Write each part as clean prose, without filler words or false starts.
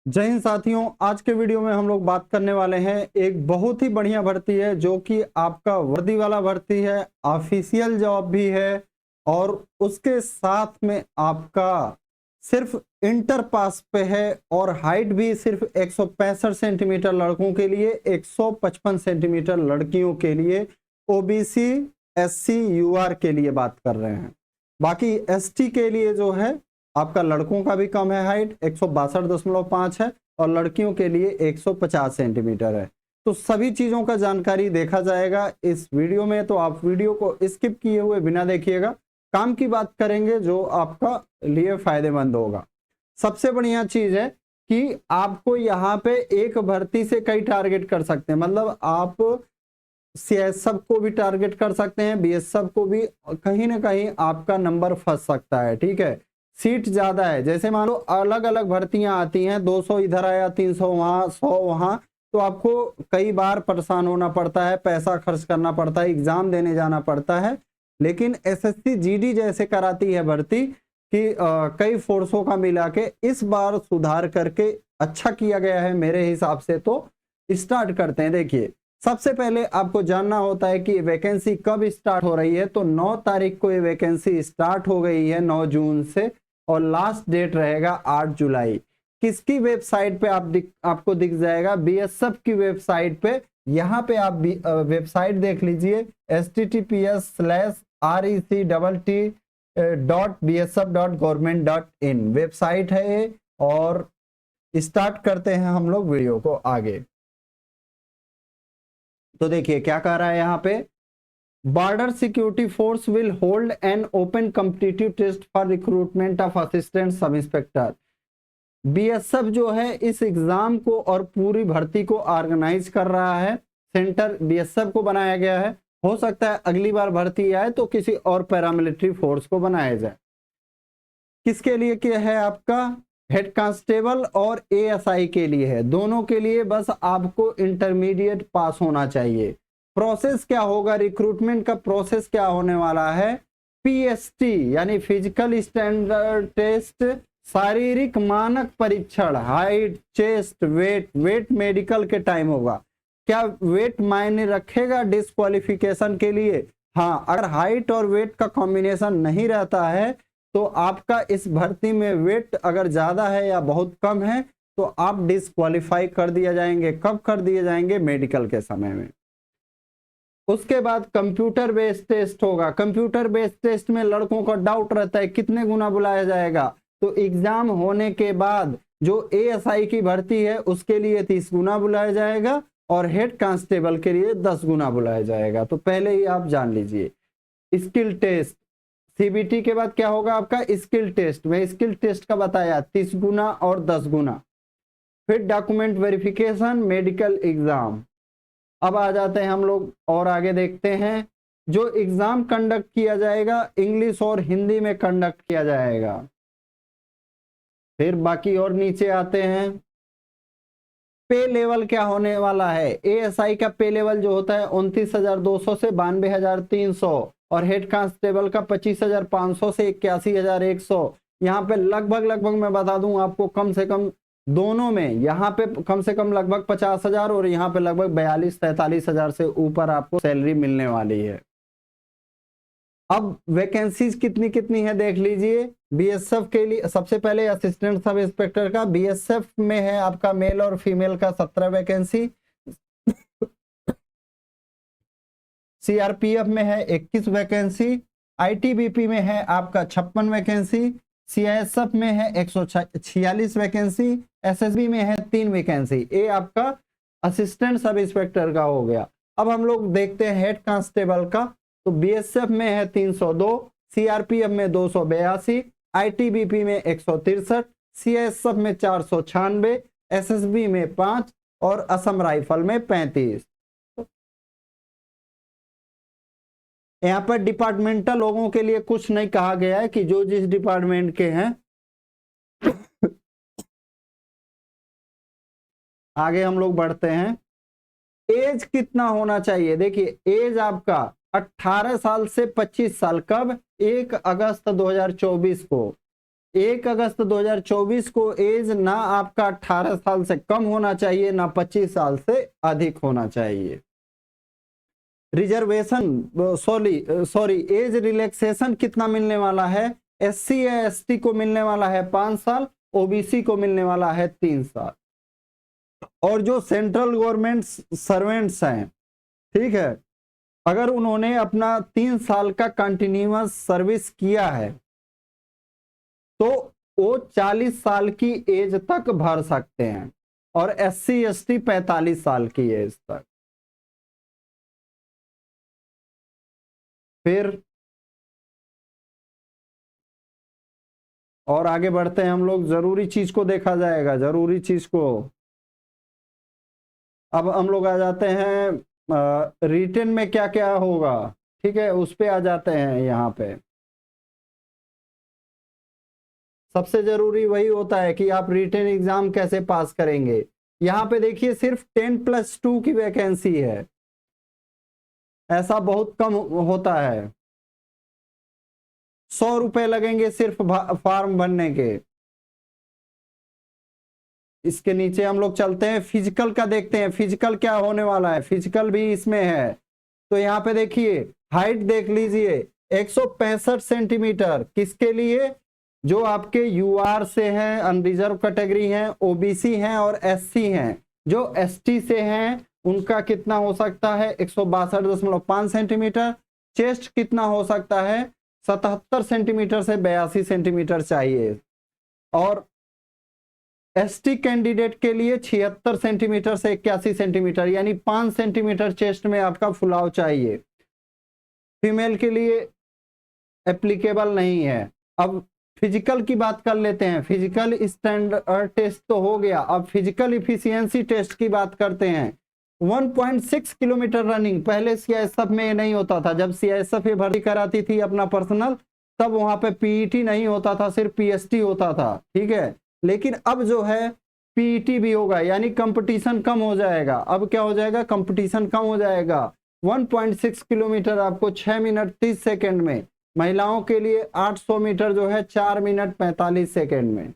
जय हिंद साथियों। आज के वीडियो में हम लोग बात करने वाले हैं एक बहुत ही बढ़िया भर्ती है जो कि आपका वर्दी वाला भर्ती है, ऑफिशियल जॉब भी है और उसके साथ में आपका सिर्फ इंटर पास पे है और हाइट भी सिर्फ 165 सेंटीमीटर लड़कों के लिए, 155 सेंटीमीटर लड़कियों के लिए, ओबीसी एससी यूआर के लिए बात कर रहे हैं। बाकी एसटी के लिए जो है आपका लड़कों का भी कम है, हाइट 162.5 है और लड़कियों के लिए 150 सेंटीमीटर है। तो सभी चीजों का जानकारी देखा जाएगा इस वीडियो में, तो आप वीडियो को स्किप किए हुए बिना देखिएगा। काम की बात करेंगे जो आपका लिए फायदेमंद होगा। सबसे बढ़िया चीज है कि आपको यहाँ पे एक भर्ती से कई टारगेट कर सकते हैं, मतलब आप सीएसएफ को भी टारगेट कर सकते हैं, बीएसएफ को भी, कहीं ना कहीं आपका नंबर फंस सकता है। ठीक है, सीट ज्यादा है, जैसे मान लो अलग अलग भर्तियां आती हैं, 200 इधर आया, 300 वहां, 100 वहां, तो आपको कई बार परेशान होना पड़ता है, पैसा खर्च करना पड़ता है, एग्जाम देने जाना पड़ता है। लेकिन एसएससी जीडी जैसे कराती है भर्ती कि कई फोर्सों का मिला के इस बार सुधार करके अच्छा किया गया है मेरे हिसाब से। तो स्टार्ट करते हैं। देखिए, सबसे पहले आपको जानना होता है कि वैकेंसी कब स्टार्ट हो रही है। तो 9 तारीख को ये वैकेंसी स्टार्ट हो गई है, 9 जून से, और लास्ट डेट रहेगा 8 जुलाई। किसकी वेबसाइट पे आपको दिख जाएगा? बीएसएफ की वेबसाइट पे। यहाँ पे आप वेबसाइट देख लीजिए, https://rec.bsf.government.in वेबसाइट है ये। और स्टार्ट करते हैं हम लोग वीडियो को आगे। तो देखिए क्या कह रहा है यहाँ पे, border security force will hold an open competitive test for recruitment of assistant sub inspector. BSF जो है इस एग्जाम को और पूरी भर्ती को ऑर्गेनाइज कर रहा है। सेंटर बीएसएफ को बनाया गया है। हो सकता है अगली बार भर्ती आए तो किसी और पैरामिलिट्री फोर्स को बनाया जाए। किसके लिए क्या है? आपका हेड कांस्टेबल और एएसआई के लिए है। दोनों के लिए बस आपको इंटरमीडिएट पास होना चाहिए। प्रोसेस क्या होगा? रिक्रूटमेंट का प्रोसेस क्या होने वाला है? पीएसटी यानी फिजिकल स्टैंडर्ड टेस्ट, शारीरिक मानक परीक्षण, हाइट, चेस्ट, वेट मेडिकल के टाइम होगा। क्या वेट मायने रखेगा डिस्क्वालिफिकेशन के लिए? हाँ, अगर हाइट और वेट का कॉम्बिनेशन नहीं रहता है तो आपका इस भर्ती में वेट अगर ज्यादा है या बहुत कम है तो आप डिस्क्वालीफाई कर दिए जाएंगे। कब कर दिए जाएंगे? मेडिकल के समय में। उसके बाद कंप्यूटर बेस्ड टेस्ट होगा। कंप्यूटर बेस्ड टेस्ट में लड़कों का डाउट रहता है कितने गुना बुलाया जाएगा। तो एग्जाम होने के बाद जो एएसआई की भर्ती है उसके लिए 30 गुना बुलाया जाएगा और हेड कांस्टेबल के लिए 10 गुना बुलाया जाएगा। तो पहले ही आप जान लीजिए। स्किल टेस्ट, सीबीटी के बाद क्या होगा आपका? Skill test. में स्किल टेस्ट का बताया 30 गुना और 10 गुना। फिर डॉक्यूमेंट वेरिफिकेशन, मेडिकल एग्जाम। अब आ जाते हैं हम लोग और आगे देखते हैं। जो एग्जाम कंडक्ट किया जाएगा इंग्लिश और हिंदी में कंडक्ट किया जाएगा। फिर बाकी और नीचे आते हैं। पे लेवल क्या होने वाला है? एएसआई का पे लेवल जो होता है 29,200 से 92,300 और हेड कांस्टेबल का 25,500 से 81,100। यहाँ पे लगभग मैं बता दूं आपको, कम से कम दोनों में यहाँ पे कम से कम लगभग 50,000 और यहाँ पे लगभग 42-43,000 से ऊपर आपको सैलरी मिलने वाली है। अब वैकेंसीज कितनी कितनी है देख लीजिए। बीएसएफ के लिए सबसे पहले असिस्टेंट सब इंस्पेक्टर का बीएसएफ में है आपका मेल और फीमेल का 17 वैकेंसी। सीआरपीएफ में है 21 वैकेंसी। आईटीबीपी में है आपका 56 वैकेंसी। सीआईएसएफ में है 146 वैकेंसी। एसएसबी में है 3 वैकेंसी। ये आपका असिस्टेंट सब इंस्पेक्टर का हो गया। अब हम लोग देखते हैं हेड कांस्टेबल का। तो बीएसएफ में है 302, सीआरपीएफ में 282, आईटीबीपी में 163, सीआईएसएफ में 496, एसएसबी में 5 और असम राइफल में 35। यहाँ पर डिपार्टमेंटल लोगों के लिए कुछ नहीं कहा गया है कि जो जिस डिपार्टमेंट के हैं। आगे हम लोग बढ़ते हैं। एज कितना होना चाहिए? देखिए, एज आपका 18 साल से 25 साल। कब? 1 अगस्त 2024 को 1 अगस्त 2024 को एज ना आपका 18 साल से कम होना चाहिए, ना 25 साल से अधिक होना चाहिए। रिजर्वेशन सॉरी एज रिलैक्सेशन कितना मिलने वाला है? एससी या एसटी को मिलने वाला है 5 साल, ओबीसी को मिलने वाला है 3 साल। और जो सेंट्रल गवर्नमेंट सर्वेंट्स हैं, ठीक है, अगर उन्होंने अपना 3 साल का कंटिन्यूअस सर्विस किया है तो वो 40 साल की एज तक भर सकते हैं, और एससी एसटी 45 साल की एज तक। फिर और आगे बढ़ते हैं हम लोग, जरूरी चीज को देखा जाएगा, जरूरी चीज को। अब हम लोग आ जाते हैं रिटन में क्या क्या होगा, ठीक है, उस पे आ जाते हैं। यहाँ पे सबसे जरूरी वही होता है कि आप रिटन एग्जाम कैसे पास करेंगे। यहाँ पे देखिए सिर्फ 10+2 की वैकेंसी है, ऐसा बहुत कम होता है। 100 रुपए लगेंगे सिर्फ फॉर्म भरने के। इसके नीचे हम लोग चलते हैं, फिजिकल का देखते हैं, फिजिकल क्या होने वाला है, फिजिकल भी इसमें है। तो यहाँ पे देखिए हाइट देख लीजिए 165 सेंटीमीटर, किसके लिए? जो आपके यूआर से हैं, अनरिजर्व कैटेगरी हैं, ओबीसी हैं और एससी हैं। जो एसटी से हैं उनका कितना हो सकता है? 162.5 सेंटीमीटर। चेस्ट कितना हो सकता है? 77 सेंटीमीटर से 82 सेंटीमीटर चाहिए। और एसटी कैंडिडेट के लिए 76 सेंटीमीटर से 81 सेंटीमीटर, यानी 5 सेंटीमीटर चेस्ट में आपका फुलाव चाहिए। फीमेल के लिए एप्लीकेबल नहीं है। अब फिजिकल की बात कर लेते हैं। फिजिकल स्टैंडर्ड टेस्ट तो हो गया, अब फिजिकल इफिशियंसी टेस्ट की बात करते हैं। 1.6 किलोमीटर रनिंग, पहले सीआईएसएफ में नहीं होता था। जब सीआईएसएफ भर्ती कराती थी अपना पर्सनल, तब वहां पे पीईटी नहीं होता था, सिर्फ पीएसटी होता था, ठीक है। लेकिन अब जो है पीईटी भी होगा, यानी कंपटीशन कम हो जाएगा। अब क्या हो जाएगा? कंपटीशन कम हो जाएगा। 1.6 किलोमीटर आपको 6 मिनट 30 सेकंड में, महिलाओं के लिए 800 मीटर जो है 4 मिनट 45 सेकंड में।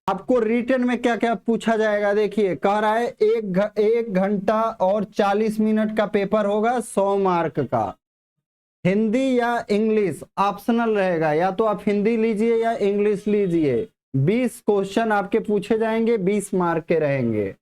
आपको रिटन में क्या क्या पूछा जाएगा? देखिए कह रहा है 1 घंटा और 40 मिनट का पेपर होगा, 100 मार्क का। हिंदी या इंग्लिश ऑप्शनल रहेगा, या तो आप हिंदी लीजिए या इंग्लिश लीजिए। 20 क्वेश्चन आपके पूछे जाएंगे, 20 मार्क के रहेंगे।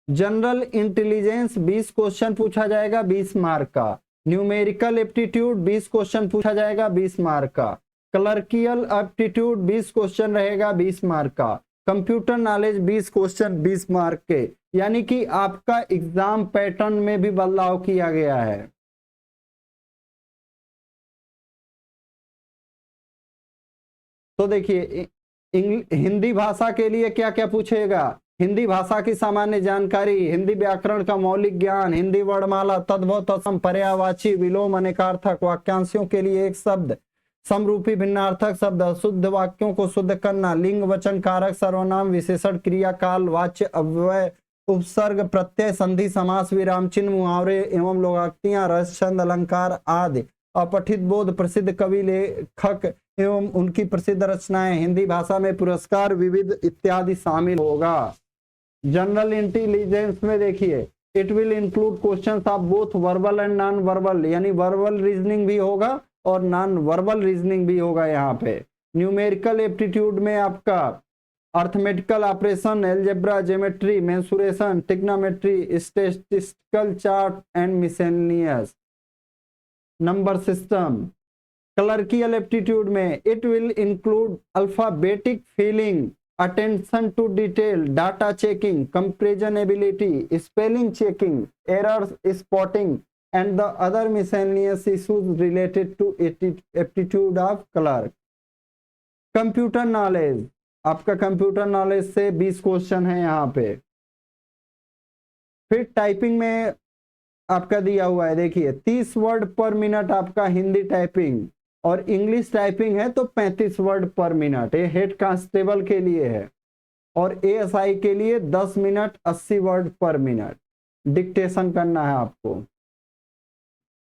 जनरल इंटेलिजेंस 20 क्वेश्चन पूछा जाएगा, 20 मार्क का। न्यूमेरिकल एप्टीट्यूड 20 क्वेश्चन पूछा जाएगा, 20 मार्क का। क्लर्कियल एप्टीट्यूड 20 क्वेश्चन रहेगा, 20 मार्क का। कंप्यूटर नॉलेज 20 क्वेश्चन, 20 मार्क के। यानी कि आपका एग्जाम पैटर्न में भी बदलाव किया गया है। तो देखिए हिंदी भाषा के लिए क्या क्या पूछेगा? हिंदी भाषा की सामान्य जानकारी, हिंदी व्याकरण का मौलिक ज्ञान, हिंदी वर्णमाला, तद्भव तत्सम पर्यायवाची विलोम अनेकार्थक वाक्यांशों के लिए एक शब्द, समरूपी भिन्नार्थक शब्द, शुद्ध वाक्यों को शुद्ध करना, लिंग वचन कारक सर्वनाम विशेषण क्रिया काल वाच्य अव्यय उपसर्ग प्रत्यय संधि समास विराम चिन्ह मुहावरे एवं लोकोक्तियां रस छंद अलंकार आदि, अपठित बोध प्रसिद्ध कवि लेखक एवं उनकी प्रसिद्ध रचनाएं, हिंदी भाषा में पुरस्कार विविध इत्यादि शामिल होगा। जनरल इंटेलिजेंस में देखिए it will include questions of both verbal and non verbal, यानी वर्बल रीजनिंग भी होगा और नॉन वर्बल रीजनिंग भी होगा। यहाँ पे न्यूमेरिकल एप्टीट्यूड में आपका arithmetical operation, algebra, geometry, mensuration, trigonometry, statistical chart and miscellaneous number system. Clerical aptitude में it will include alphabetic filing, attention to detail, data checking, comparison ability, spelling checking, errors spotting and the other miscellaneous issues related to aptitude of clerk. Computer knowledge, आपका computer knowledge से 20 question है यहाँ पे। फिर typing में आपका दिया हुआ है, देखिए 30 वर्ड पर मिनट आपका हिंदी टाइपिंग, और इंग्लिश टाइपिंग है तो 35 वर्ड पर मिनट। ये हेड कांस्टेबल के लिए है। और एएसआई के लिए 10 मिनट 80 वर्ड पर मिनट डिक्टेशन करना है आपको।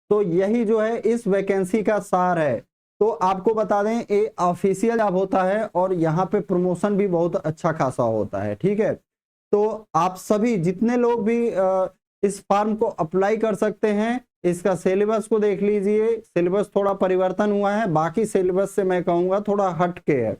तो यही जो है इस वैकेंसी का सार है। तो आपको बता दें ये ऑफिशियल जॉब होता है और यहाँ पे प्रमोशन भी बहुत अच्छा खासा होता है, ठीक है। तो आप सभी जितने लोग भी इस फॉर्म को अप्लाई कर सकते हैं, इसका सिलेबस को देख लीजिए। सिलेबस थोड़ा परिवर्तन हुआ है, बाकी सिलेबस से मैं कहूँगा थोड़ा हट के है,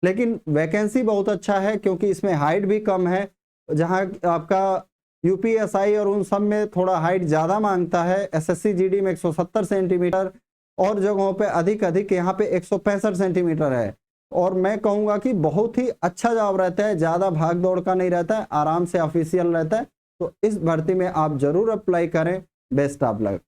लेकिन वैकेंसी बहुत अच्छा है क्योंकि इसमें हाइट भी कम है। जहाँ आपका यूपीएसआई और उन सब में थोड़ा हाइट ज़्यादा मांगता है, एसएससी जीडी में 170 सेंटीमीटर और जगहों पे अधिक यहाँ पे 165 सेंटीमीटर है। और मैं कहूँगा कि बहुत ही अच्छा जॉब रहता है, ज़्यादा भाग दौड़ का नहीं रहता है, आराम से ऑफिशियल रहता है। तो इस भर्ती में आप जरूर अप्लाई करें। Best of luck.